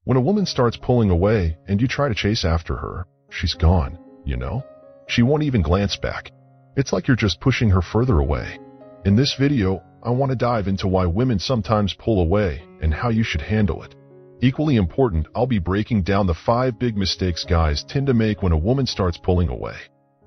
When a woman starts pulling away and you try to chase after her, she's gone, you know? She won't even glance back. It's like you're just pushing her further away. In this video, I want to dive into why women sometimes pull away and how you should handle it. Equally important, I'll be breaking down the 5 big mistakes guys tend to make when a woman starts pulling away.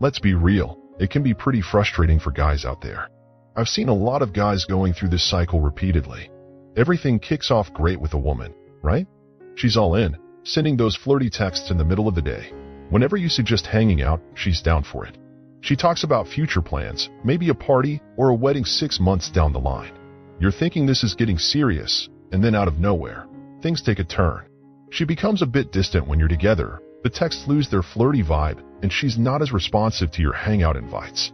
Let's be real, it can be pretty frustrating for guys out there. I've seen a lot of guys going through this cycle repeatedly. Everything kicks off great with a woman, right? She's all in, sending those flirty texts in the middle of the day. Whenever you suggest hanging out, she's down for it. She talks about future plans, maybe a party or a wedding 6 months down the line. You're thinking this is getting serious, and then out of nowhere, things take a turn. She becomes a bit distant when you're together, the texts lose their flirty vibe, and she's not as responsive to your hangout invites.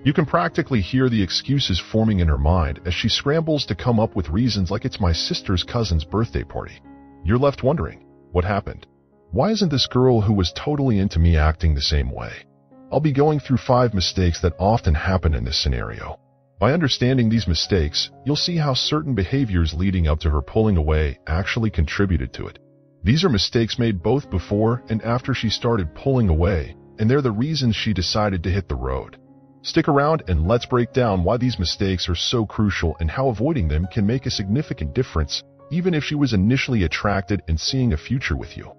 You can practically hear the excuses forming in her mind as she scrambles to come up with reasons like it's my sister's cousin's birthday party. You're left wondering, what happened? Why isn't this girl who was totally into me acting the same way? I'll be going through 5 mistakes that often happen in this scenario. By understanding these mistakes, you'll see how certain behaviors leading up to her pulling away actually contributed to it. These are mistakes made both before and after she started pulling away, and they're the reasons she decided to hit the road. Stick around and let's break down why these mistakes are so crucial and how avoiding them can make a significant difference, even if she was initially attracted and seeing a future with you.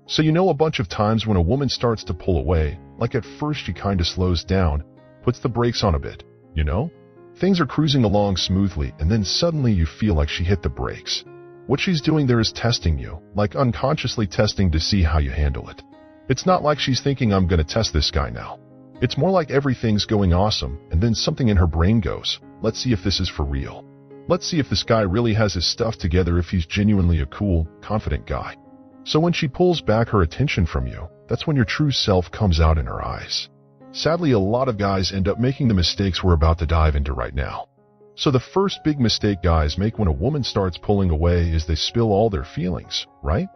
So you know a bunch of times when a woman starts to pull away, like at first she kinda slows down, puts the brakes on a bit, you know? Things are cruising along smoothly and then suddenly you feel like she hit the brakes. What she's doing there is testing you, like unconsciously testing to see how you handle it. It's not like she's thinking I'm gonna test this guy now. It's more like everything's going awesome and then something in her brain goes, let's see if this is for real. Let's see if this guy really has his stuff together, if he's genuinely a cool, confident guy. So when she pulls back her attention from you, that's when your true self comes out in her eyes. Sadly, a lot of guys end up making the mistakes we're about to dive into right now. So the first big mistake guys make when a woman starts pulling away is they spill all their feelings, right?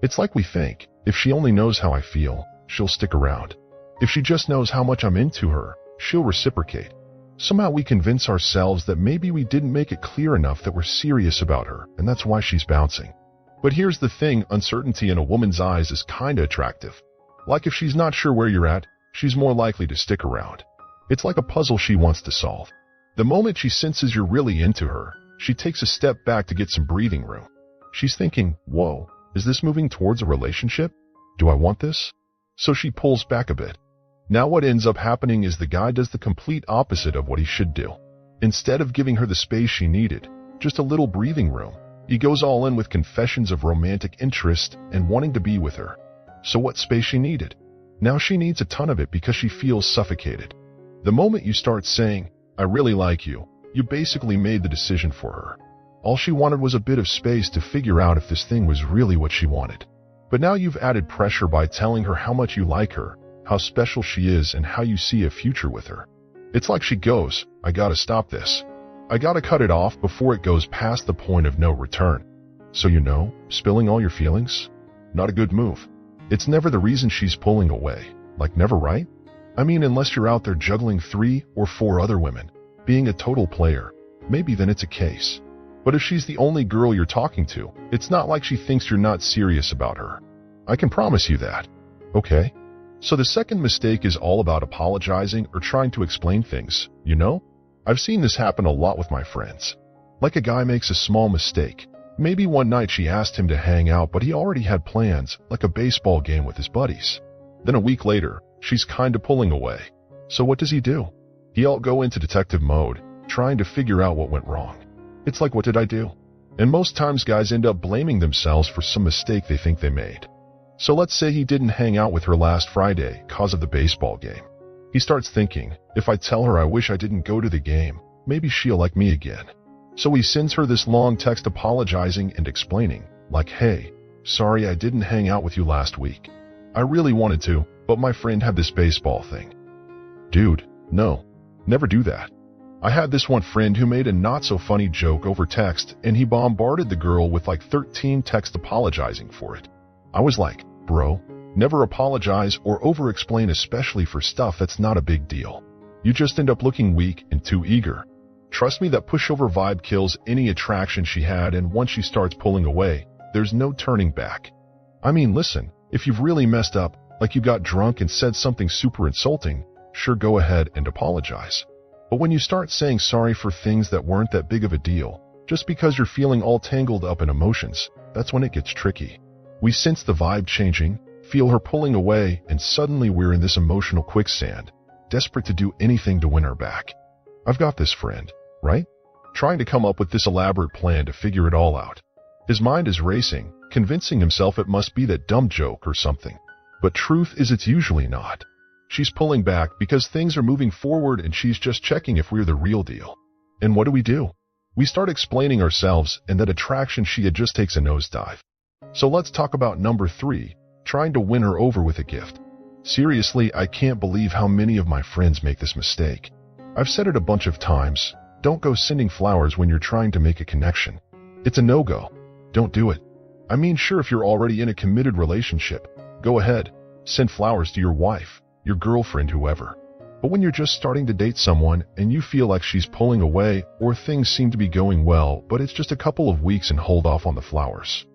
It's like we think, if she only knows how I feel, she'll stick around. If she just knows how much I'm into her, she'll reciprocate. Somehow we convince ourselves that maybe we didn't make it clear enough that we're serious about her, and that's why she's bouncing. But here's the thing, uncertainty in a woman's eyes is kinda attractive. Like if she's not sure where you're at, she's more likely to stick around. It's like a puzzle she wants to solve. The moment she senses you're really into her, she takes a step back to get some breathing room. She's thinking, whoa, is this moving towards a relationship? Do I want this? So she pulls back a bit. Now what ends up happening is the guy does the complete opposite of what he should do. Instead of giving her the space she needed, just a little breathing room, he goes all in with confessions of romantic interest and wanting to be with her. So what space she needed? Now she needs a ton of it because she feels suffocated. The moment you start saying, I really like you, you basically made the decision for her. All she wanted was a bit of space to figure out if this thing was really what she wanted. But now you've added pressure by telling her how much you like her, how special she is, and how you see a future with her. It's like she goes, I gotta stop this. I gotta cut it off before it goes past the point of no return. So you know, spilling all your feelings? Not a good move. It's never the reason she's pulling away. Like never, right? I mean, unless you're out there juggling 3 or 4 other women, being a total player, maybe then it's a case. But if she's the only girl you're talking to, it's not like she thinks you're not serious about her. I can promise you that. Okay? So the second mistake is all about apologizing or trying to explain things, you know? I've seen this happen a lot with my friends. Like a guy makes a small mistake. Maybe one night she asked him to hang out, but he already had plans, like a baseball game with his buddies. Then a week later, she's kinda pulling away. So what does he do? He'll go into detective mode, trying to figure out what went wrong. It's like, what did I do? And most times guys end up blaming themselves for some mistake they think they made. So let's say he didn't hang out with her last Friday cause of the baseball game. He starts thinking, if I tell her I wish I didn't go to the game, maybe she'll like me again. So he sends her this long text apologizing and explaining, like, hey, sorry I didn't hang out with you last week. I really wanted to, but my friend had this baseball thing. Dude, no, never do that. I had this one friend who made a not-so-funny joke over text, and he bombarded the girl with like 13 texts apologizing for it. I was like, bro, never apologize or over-explain, especially for stuff that's not a big deal. You just end up looking weak and too eager. Trust me, that pushover vibe kills any attraction she had, and once she starts pulling away, there's no turning back. I mean, listen, if you've really messed up, like you got drunk and said something super insulting, sure, go ahead and apologize. But when you start saying sorry for things that weren't that big of a deal, just because you're feeling all tangled up in emotions, that's when it gets tricky. We sense the vibe changing, feel her pulling away, and suddenly we're in this emotional quicksand, desperate to do anything to win her back. I've got this friend, right? Trying to come up with this elaborate plan to figure it all out. His mind is racing, convincing himself it must be that dumb joke or something. But truth is it's usually not. She's pulling back because things are moving forward and she's just checking if we're the real deal. And what do? We start explaining ourselves, and that attraction she had just takes a nosedive. So let's talk about number 3, trying to win her over with a gift. Seriously, I can't believe how many of my friends make this mistake. I've said it a bunch of times, don't go sending flowers when you're trying to make a connection. It's a no-go. Don't do it. I mean, sure, if you're already in a committed relationship, go ahead, send flowers to your wife, your girlfriend, whoever. But when you're just starting to date someone and you feel like she's pulling away or things seem to be going well, but it's just a couple of weeks, and hold off on the flowers.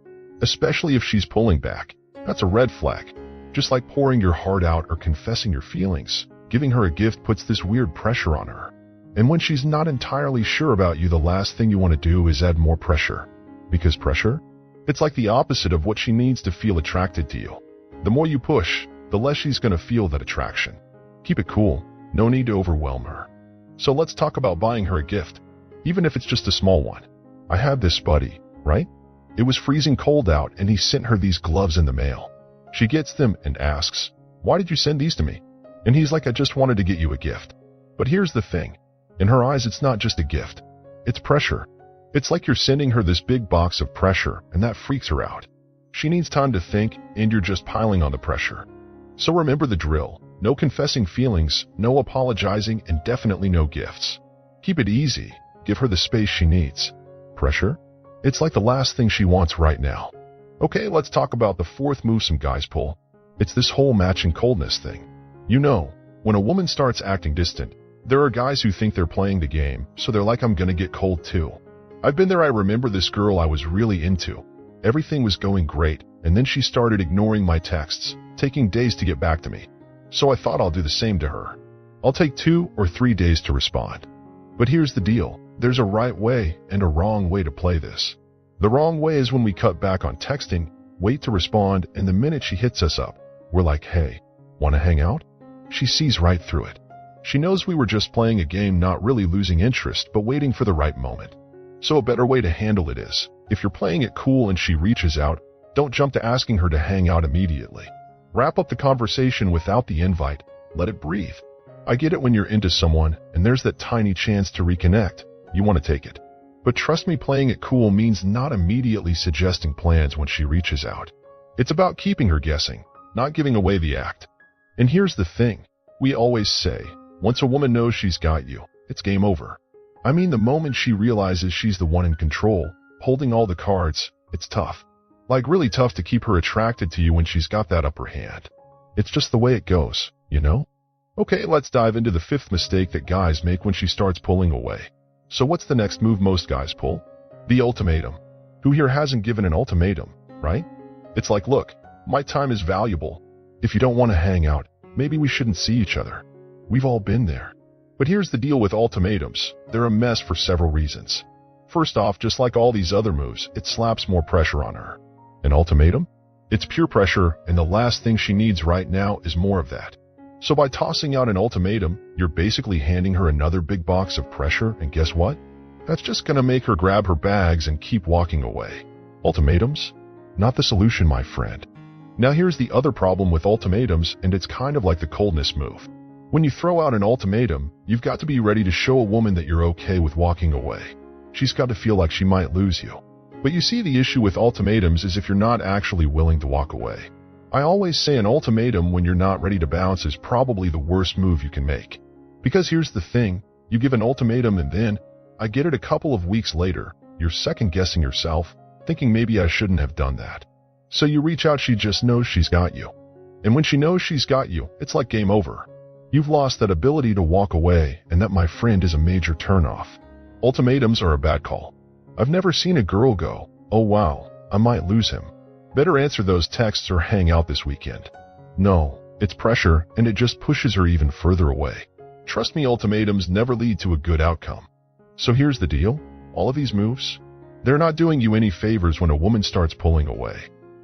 Especially if she's pulling back. That's a red flag. Just like pouring your heart out or confessing your feelings, giving her a gift puts this weird pressure on her. And when she's not entirely sure about you, the last thing you want to do is add more pressure. Because pressure? It's like the opposite of what she needs to feel attracted to you. The more you push, the less she's going to feel that attraction. Keep it cool. No need to overwhelm her. So let's talk about buying her a gift, even if it's just a small one. I had this buddy, right? It was freezing cold out and he sent her these gloves in the mail. She gets them and asks, "Why did you send these to me?" And he's like, "I just wanted to get you a gift." But here's the thing. In her eyes, it's not just a gift. It's pressure. It's like you're sending her this big box of pressure, and that freaks her out. She needs time to think, and you're just piling on the pressure. So remember the drill. No confessing feelings, no apologizing, and definitely no gifts. Keep it easy. Give her the space she needs. Pressure? It's like the last thing she wants right now. Okay, let's talk about the 4th move some guys pull. It's this whole matching coldness thing. You know, when a woman starts acting distant, there are guys who think they're playing the game, so they're like, I'm gonna get cold too. I've been there. I remember this girl I was really into. Everything was going great, and then she started ignoring my texts, taking days to get back to me. So I thought I'll do the same to her. I'll take 2 or 3 days to respond. But here's the deal. There's a right way and a wrong way to play this. The wrong way is when we cut back on texting, wait to respond, and the minute she hits us up, we're like, "Hey, wanna hang out?" She sees right through it. She knows we were just playing a game, not really losing interest, but waiting for the right moment. So a better way to handle it is, if you're playing it cool and she reaches out, don't jump to asking her to hang out immediately. Wrap up the conversation without the invite. Let it breathe. I get it when you're into someone and there's that tiny chance to reconnect. You want to take it. But trust me, playing it cool means not immediately suggesting plans when she reaches out. It's about keeping her guessing, not giving away the act. And here's the thing. We always say, once a woman knows she's got you, it's game over. I mean, the moment she realizes she's the one in control, holding all the cards, it's tough. Like really tough to keep her attracted to you when she's got that upper hand. It's just the way it goes, you know? Okay, let's dive into the 5th mistake that guys make when she starts pulling away. So what's the next move most guys pull? The ultimatum. Who here hasn't given an ultimatum, right? It's like, look, my time is valuable. If you don't want to hang out, maybe we shouldn't see each other. We've all been there. But here's the deal with ultimatums. They're a mess for several reasons. First off, just like all these other moves, it slaps more pressure on her. An ultimatum? It's pure pressure, and the last thing she needs right now is more of that. So by tossing out an ultimatum, you're basically handing her another big box of pressure, and guess what? That's just gonna make her grab her bags and keep walking away. Ultimatums? Not the solution, my friend. Now here's the other problem with ultimatums, and it's kind of like the coldness move. When you throw out an ultimatum, you've got to be ready to show a woman that you're okay with walking away. She's got to feel like she might lose you. But you see, the issue with ultimatums is if you're not actually willing to walk away. I always say an ultimatum when you're not ready to bounce is probably the worst move you can make. Because here's the thing, you give an ultimatum and then, I get it, a couple of weeks later, you're second guessing yourself, thinking maybe I shouldn't have done that. So you reach out, she just knows she's got you. And when she knows she's got you, it's like game over. You've lost that ability to walk away, and that, my friend, is a major turnoff. Ultimatums are a bad call. I've never seen a girl go, "Oh wow, I might lose him." Better answer those texts or hang out this weekend. No, it's pressure, and it just pushes her even further away. Trust me, ultimatums never lead to a good outcome. So here's the deal. All of these moves, they're not doing you any favors when a woman starts pulling away.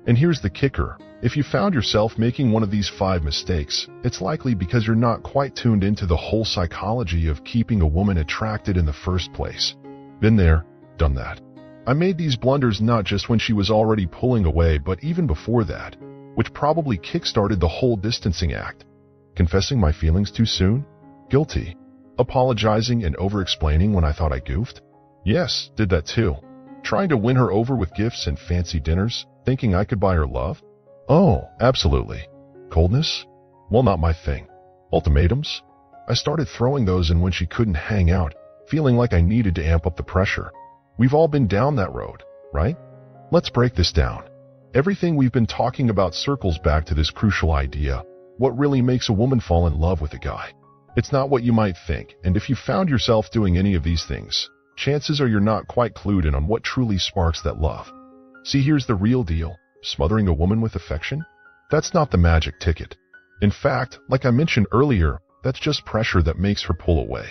And here's the kicker. If you found yourself making one of these 5 mistakes, it's likely because you're not quite tuned into the whole psychology of keeping a woman attracted in the first place. Been there, done that. I made these blunders not just when she was already pulling away, but even before that, which probably kick-started the whole distancing act. Confessing my feelings too soon? Guilty. Apologizing and over-explaining when I thought I goofed? Yes, did that too. Trying to win her over with gifts and fancy dinners, thinking I could buy her love? Oh, absolutely. Coldness? Well, not my thing. Ultimatums? I started throwing those in when she couldn't hang out, feeling like I needed to amp up the pressure. We've all been down that road, right? Let's break this down. Everything we've been talking about circles back to this crucial idea. What really makes a woman fall in love with a guy? It's not what you might think, and if you found yourself doing any of these things, chances are you're not quite clued in on what truly sparks that love. See, here's the real deal. Smothering a woman with affection? That's not the magic ticket. In fact, like I mentioned earlier, that's just pressure that makes her pull away.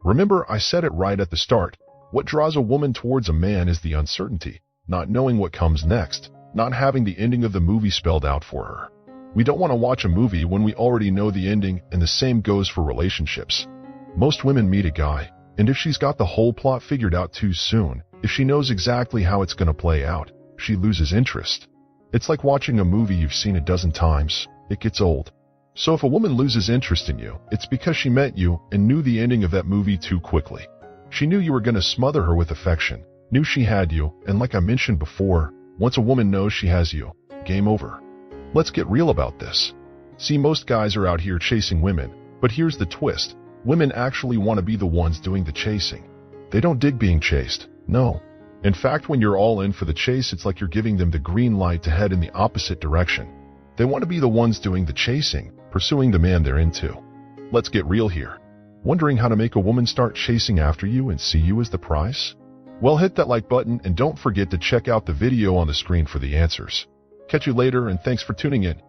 Remember, I said it right at the start. What draws a woman towards a man is the uncertainty, not knowing what comes next, not having the ending of the movie spelled out for her. We don't want to watch a movie when we already know the ending, and the same goes for relationships. Most women meet a guy, and if she's got the whole plot figured out too soon, if she knows exactly how it's going to play out, she loses interest. It's like watching a movie you've seen a dozen times. It gets old. So if a woman loses interest in you, it's because she met you and knew the ending of that movie too quickly. She knew you were going to smother her with affection, knew she had you, and like I mentioned before, once a woman knows she has you, game over. Let's get real about this. See, most guys are out here chasing women, but here's the twist. Women actually want to be the ones doing the chasing. They don't dig being chased, no. In fact, when you're all in for the chase, it's like you're giving them the green light to head in the opposite direction. They want to be the ones doing the chasing, pursuing the man they're into. Let's get real here. Wondering how to make a woman start chasing after you and see you as the prize? Well, hit that like button and don't forget to check out the video on the screen for the answers. Catch you later, and thanks for tuning in.